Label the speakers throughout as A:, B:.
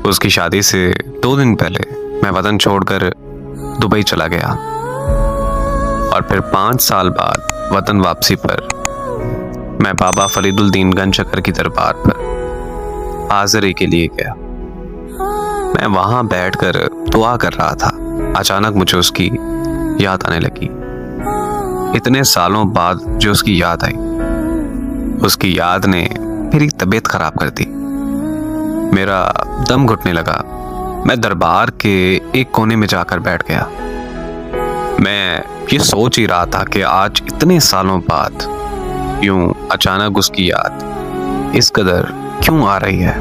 A: उसकी शादी से 2 दिन पहले मैं वतन छोड़कर दुबई चला गया और फिर 5 साल बाद वतन वापसी पर मैं बाबा फरीदुद्दीन गंज शक्कर की दरबार पर हाज़िरी के लिए गया। मैं वहां बैठकर दुआ कर रहा था। अचानक मुझे उसकी याद आने लगी। इतने सालों बाद जो उसकी याद आई, उसकी याद ने मेरी तबीयत खराब कर दी। मेरा दम घुटने लगा। मैं दरबार के एक कोने में जाकर बैठ गया। मैं ये सोच ही रहा था कि आज इतने सालों बाद यूं अचानक उसकी याद इस कदर क्यों आ रही है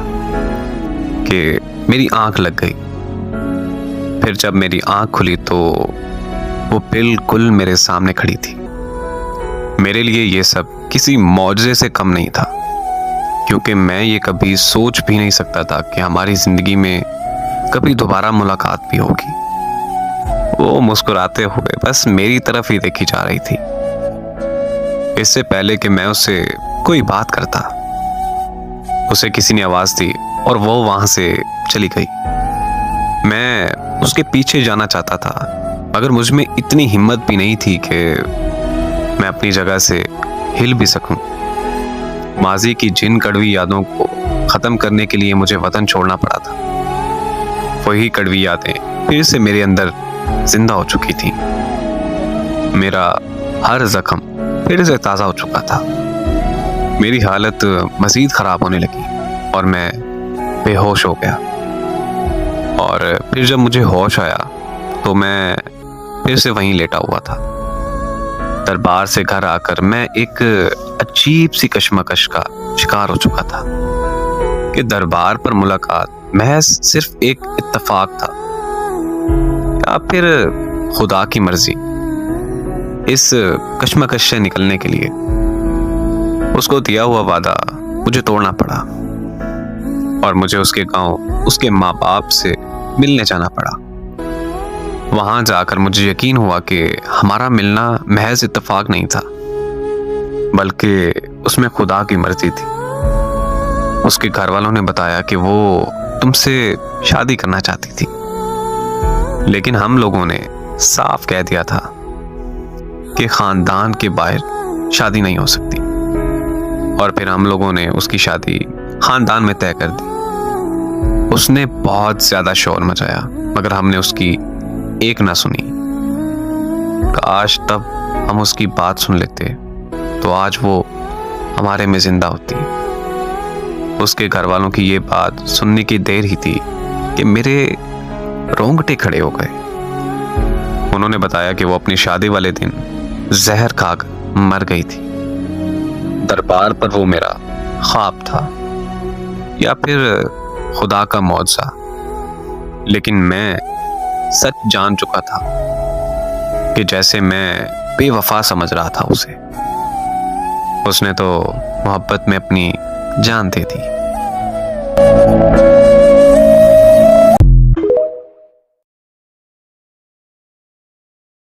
A: कि मेरी आंख लग गई। फिर जब मेरी आंख खुली तो वो बिल्कुल मेरे सामने खड़ी थी। मेरे लिए ये सब किसी मौजज़े से कम नहीं था, क्योंकि मैं ये कभी सोच भी नहीं सकता था कि हमारी जिंदगी में कभी दोबारा मुलाकात भी होगी। वो मुस्कुराते हुए बस मेरी तरफ ही देखी जा रही थी। इससे पहले कि मैं उससे कोई बात करता, उसे किसी ने आवाज दी और वो वहां से चली गई। मैं उसके पीछे जाना चाहता था, मगर मुझ में इतनी हिम्मत भी नहीं थी कि मैं अपनी जगह से हिल भी सकूं। माजी की जिन कड़वी यादों को खत्म करने के लिए मुझे वतन छोड़ना पड़ा था। वही कड़वी यादें फिर से मेरे अंदर जिंदा हो चुकी थी। मेरा हर जख्म फिर से ताज़ा हो चुका था। मेरी हालत मज़ीद ख़राब होने लगी और मैं बेहोश हो गया। और फिर जब मुझे होश आया तो मैं फिर से वहीं लेटा हुआ था। दरबार से घर आकर मैं एक अजीब सी कश्मकश का शिकार हो चुका था कि दरबार पर मुलाकात महज सिर्फ एक इत्तेफाक था या फिर खुदा की मर्जी। इस कश्मकश से निकलने के लिए उसको दिया हुआ वादा मुझे तोड़ना पड़ा और मुझे उसके गांव उसके माँ बाप से मिलने जाना पड़ा। वहां जाकर मुझे यकीन हुआ कि हमारा मिलना महज इत्तेफाक नहीं था, बल्कि उसमें खुदा की मर्जी थी। उसके घर वालों ने बताया कि वो तुमसे शादी करना चाहती थी, लेकिन हम लोगों ने साफ कह दिया था कि खानदान के बाहर शादी नहीं हो सकती। और फिर हम लोगों ने उसकी शादी खानदान में तय कर दी। उसने बहुत ज्यादा शोर मचाया, मगर हमने उसकी एक ना सुनी। काश तब हम उसकी बात सुन लेते तो आज वो हमारे में जिंदा होती। उसके घर वालों की ये बात सुनने की देर ही थी कि मेरे रोंगटे खड़े हो गए। उन्होंने बताया कि वो अपनी शादी वाले दिन जहर खाकर मर गई थी। दरबार पर वो मेरा ख्वाब था या फिर खुदा का मौजज़ा, लेकिन मैं सच जान चुका था कि जैसे मैं बेवफा समझ रहा था उसे, उसने तो मोहब्बत में अपनी जान दे दी।